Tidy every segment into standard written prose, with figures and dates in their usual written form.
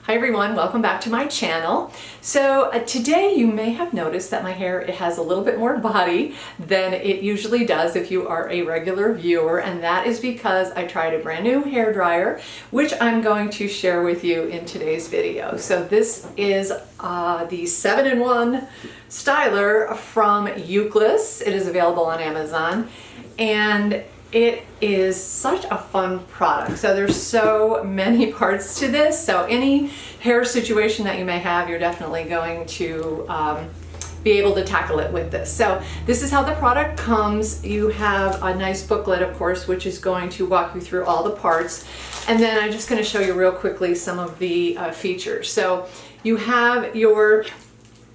Hi everyone, welcome back to my channel. So today you may have noticed that my hair, it has a little bit more body than it usually does if you are a regular viewer, and that is because I tried a brand new hair dryer, which I'm going to share with you in today's video. So this is the 7-in-1 styler from Ukliss. It is available on Amazon, and it is such a fun product. So there's so many parts to this. So any hair situation that you may have, you're definitely going to be able to tackle it with this. So this is how the product comes. You have a nice booklet, of course, which is going to walk you through all the parts. And then I'm just going to show you real quickly some of the features. So you have your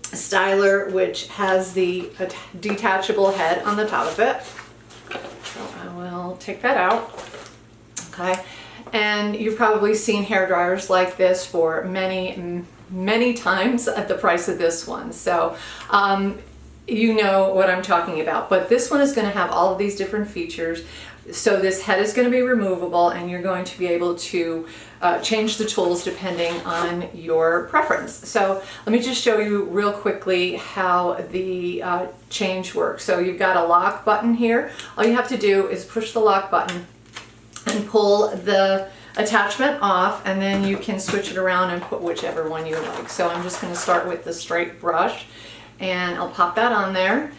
styler, which has the detachable head on the top of it. So I will take that out. Okay. And you've probably seen hair dryers like this for many times at the price of this one. So you know what I'm talking about. But this one is going to have all of these different features. So this head is going to be removable, and you're going to be able to change the tools depending on your preference. So let me just show you real quickly how the change works. So you've got a lock button here. All you have to do is push the lock button and pull the attachment off, and then you can switch it around and put whichever one you like. So I'm just going to start with the straight brush, and I'll pop that on there.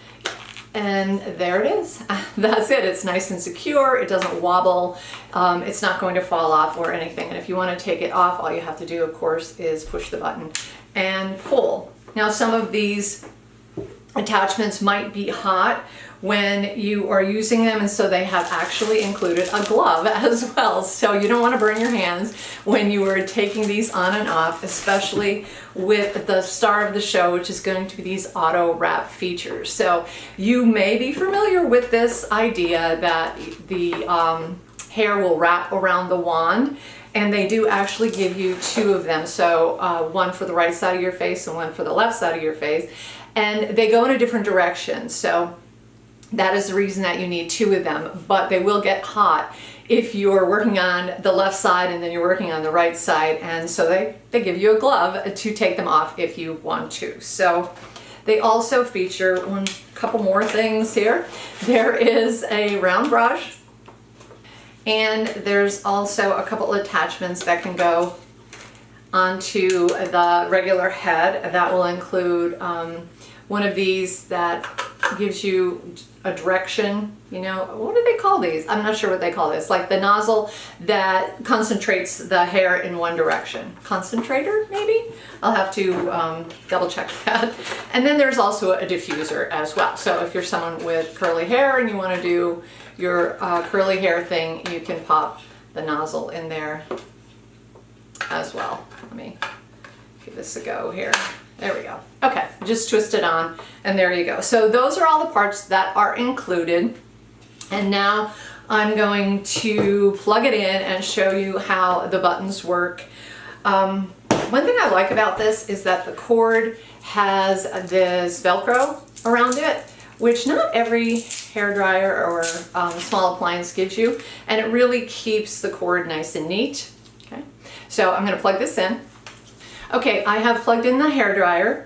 And there it is. That's it. It's nice and secure. It doesn't wobble. It's not going to fall off or anything. And if you want to take it off, all you have to do, of course, is push the button and pull. Now, some of these attachments might be hot when you are using them, and so they have actually included a glove as well. So you don't want to burn your hands when you are taking these on and off, especially with the star of the show, which is going to be these auto wrap features. So you may be familiar with this idea that the hair will wrap around the wand, and they do actually give you two of them. So one for the right side of your face and one for the left side of your face, and they go in a different direction. So that is the reason that you need two of them, but they will get hot if you're working on the left side and then you're working on the right side, and so they give you a glove to take them off if you want to. So they also feature a couple more things here. There is a round brush, and there's also a couple attachments that can go onto the regular head. That will include one of these that gives you a direction, you know, what do they call these? I'm not sure what they call this. Like the nozzle that concentrates the hair in one direction. Concentrator, maybe? I'll have to double check that. And then there's also a diffuser as well. So if you're someone with curly hair and you want to do your curly hair thing, you can pop the nozzle in there as well. Let me give this a go here. There we go. Okay, just twist it on, and there you go. So those are all the parts that are included. And now I'm going to plug it in and show you how the buttons work. One thing I like about this is that the cord has this Velcro around it, which not every hairdryer or small appliance gives you, and it really keeps the cord nice and neat. Okay, so I'm going to plug this in. Okay, I have plugged in the hairdryer.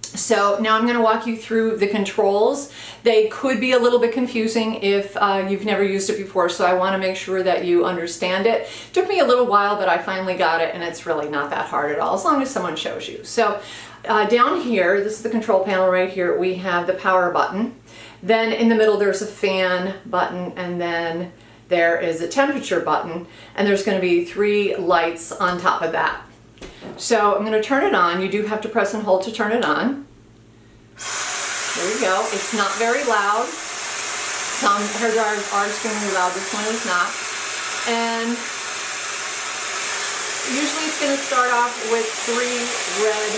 So now I'm going to walk you through the controls. They could be a little bit confusing if you've never used it before, so I want to make sure that you understand it. It took me a little while, but I finally got it, and it's really not that hard at all, as long as someone shows you. So down here, this is the control panel right here, we have the power button. Then in the middle there's a fan button, and then there is a temperature button, and there's going to be 3 lights on top of that. So I'm going to turn it on. You do have to press and hold to turn it on. There you go. It's not very loud. Some hair dryers are extremely loud. This one is not. And usually it's going to start off with 3 red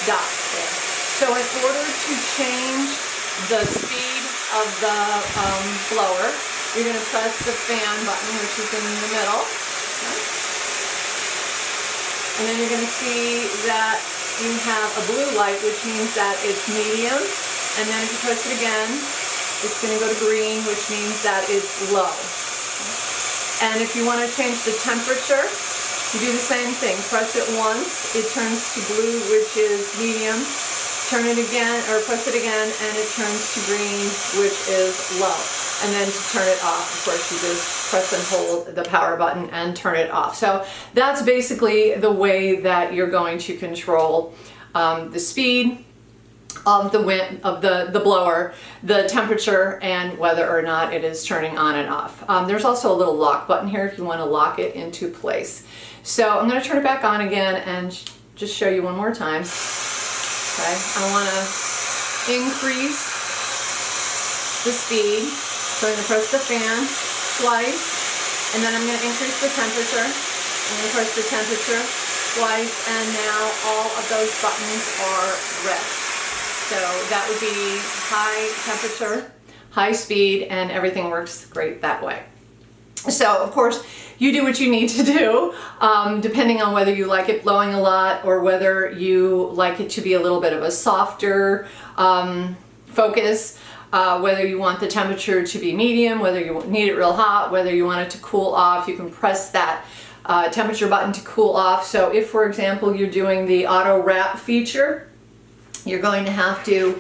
dots there. So in order to change the speed of the blower, you're going to press the fan button, which is in the middle. Okay. And then you're going to see that you have a blue light, which means that it's medium. And then if you press it again, it's going to go to green, which means that it's low. And if you want to change the temperature, You do the same thing. Press it once, it turns to blue, which is medium. Turn it again, or press it again, and it turns to green, which is low. And then to turn it off, of course, you just press and hold the power button and turn it off. So that's basically the way that you're going to control the speed of the wind, of the blower, the temperature, and whether or not it is turning on and off. There's also a little lock button here if you want to lock it into place. So I'm going to turn it back on again and just show you one more time. Okay, I want to increase the speed. So I'm going to press the fan twice, and then I'm going to increase the temperature. I'm going to press the temperature twice, and now all of those buttons are red. So that would be high temperature, high speed, and everything works great that way. So of course, you do what you need to do, depending on whether you like it blowing a lot or whether you like it to be a little bit of a softer focus, whether you want the temperature to be medium, whether you need it real hot, whether you want it to cool off. You can press that temperature button to cool off. So if, for example, you're doing the auto wrap feature, you're going to have to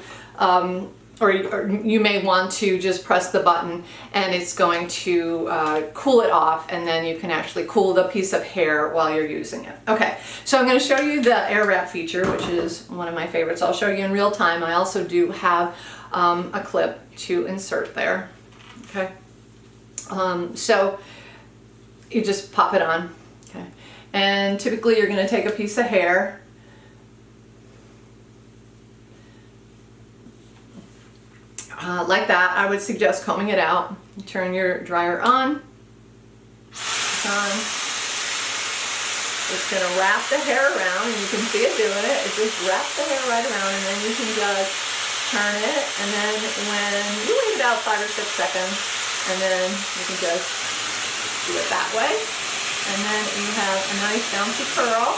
or you may want to just press the button and it's going to cool it off, and then you can actually cool the piece of hair while you're using it. Okay, so I'm going to show you the air wrap feature, which is one of my favorites. I'll show you in real time. I also do have a clip to insert there. Okay, so you just pop it on. Okay, and typically you're going to take a piece of hair, like that. I would suggest combing it out. You turn your dryer on. It's on. It's going to wrap the hair around, and you can see it doing it. It just wraps the hair right around, and then you can just turn it, and then when you wait about 5 or 6 seconds, and then you can just do it that way, and then you have a nice bouncy curl.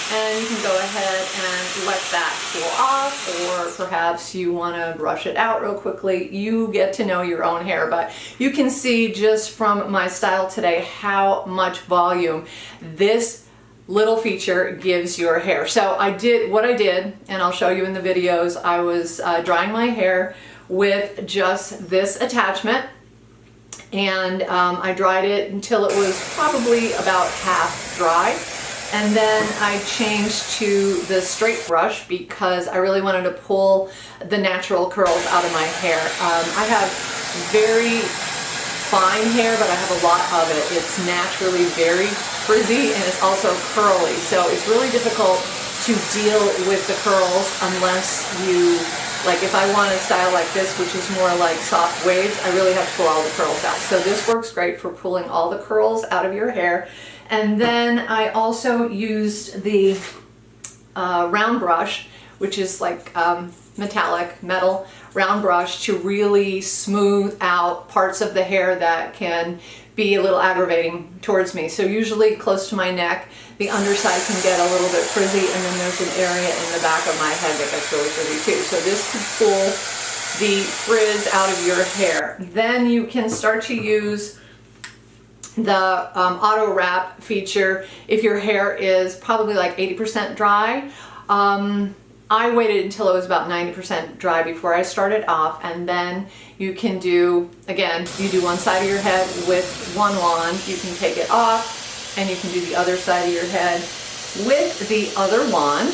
And you can go ahead and let that cool off, or perhaps you want to brush it out real quickly. You get to know your own hair, but you can see just from my style today how much volume this little feature gives your hair. So I did what I did, and I'll show you in the videos. I was drying my hair with just this attachment, and I dried it until it was probably about half dry. And then I changed to the straight brush because I really wanted to pull the natural curls out of my hair. I have very fine hair, but I have a lot of it. It's naturally very frizzy, and it's also curly. So it's really difficult to deal with the curls unless you, like if I want a style like this, which is more like soft waves, I really have to pull all the curls out. So this works great for pulling all the curls out of your hair. And then I also used the round brush, which is like metallic metal round brush, to really smooth out parts of the hair that can be a little aggravating towards me. So usually close to my neck, the underside can get a little bit frizzy, and then there's an area in the back of my head that gets really frizzy too. So this could pull the frizz out of your hair. Then you can start to use the auto wrap feature if your hair is probably like 80% dry. I waited until it was about 90% dry before I started off, and then you can do, again, you do one side of your head with one wand, you can take it off, and you can do the other side of your head with the other wand.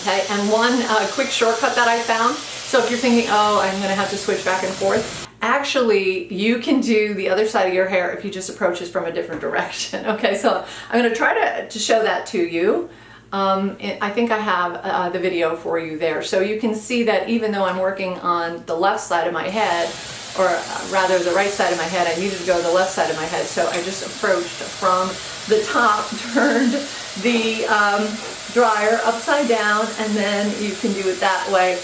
Okay, and one quick shortcut that I found, so if you're thinking, oh, I'm gonna have to switch back and forth, actually, you can do the other side of your hair if you just approach it from a different direction. Okay, so I'm going to try to show that to you. I think I have the video for you there. So you can see that even though I'm working on the left side of my head, or rather the right side of my head, I needed to go to the left side of my head. So I just approached from the top, turned the dryer upside down, and then you can do it that way.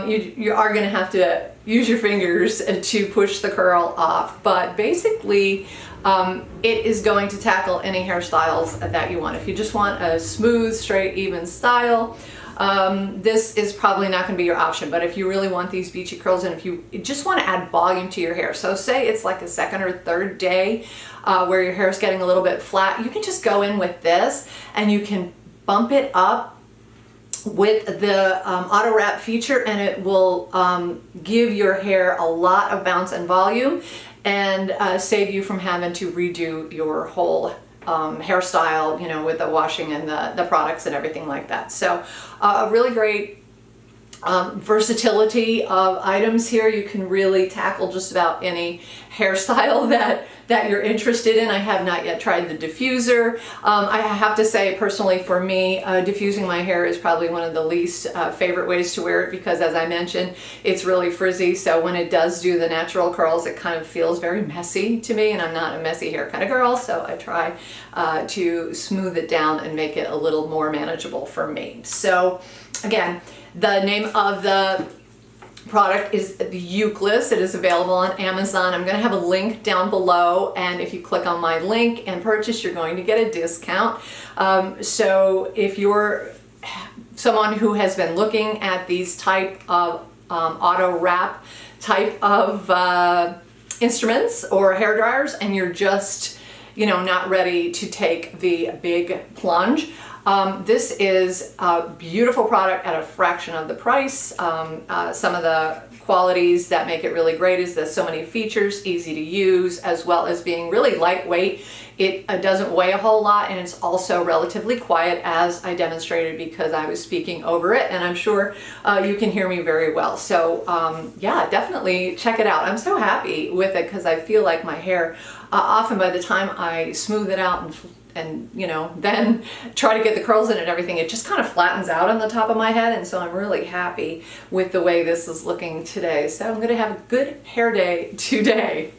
You are going to have to use your fingers to push the curl off, but basically it is going to tackle any hairstyles that you want. If you just want a smooth, straight, even style, this is probably not going to be your option. But if you really want these beachy curls and if you just want to add volume to your hair, so say it's like a second or third day where your hair is getting a little bit flat, you can just go in with this and you can bump it up with the auto wrap feature, and it will give your hair a lot of bounce and volume and save you from having to redo your whole hairstyle, you know, with the washing and the products and everything like that. So a really great versatility of items here. You can really tackle just about any hairstyle that you're interested in. I have not yet tried the diffuser. I have to say, personally, for me, diffusing my hair is probably one of the least favorite ways to wear it, because as I mentioned, it's really frizzy. So when it does do the natural curls, it kind of feels very messy to me, and I'm not a messy hair kind of girl, so I try to smooth it down and make it a little more manageable for me. So again, the name of the product is the Ukliss. It is available on Amazon. I'm going to have a link down below, and if you click on my link and purchase, you're going to get a discount. So if you're someone who has been looking at these type of auto wrap type of instruments or hair dryers, and you're just, you know, not ready to take the big plunge, this is a beautiful product at a fraction of the price. Some of the qualities that make it really great is there's so many features, easy to use, as well as being really lightweight. It doesn't weigh a whole lot, and it's also relatively quiet, as I demonstrated because I was speaking over it, and I'm sure you can hear me very well. So yeah, definitely check it out. I'm so happy with it because I feel like my hair, often by the time I smooth it out and you know, then try to get the curls in and everything, it just kind of flattens out on the top of my head, and so I'm really happy with the way this is looking today. So I'm gonna have a good hair day today.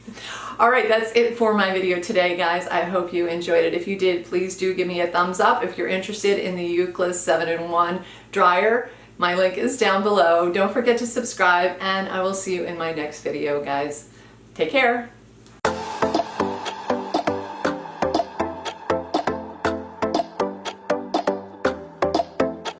All right, that's it for my video today, guys. I hope you enjoyed it. If you did, please do give me a thumbs up. If you're interested in the Ukliss 7-in-1 dryer, my link is down below. Don't forget to subscribe, and I will see you in my next video, guys. Take care.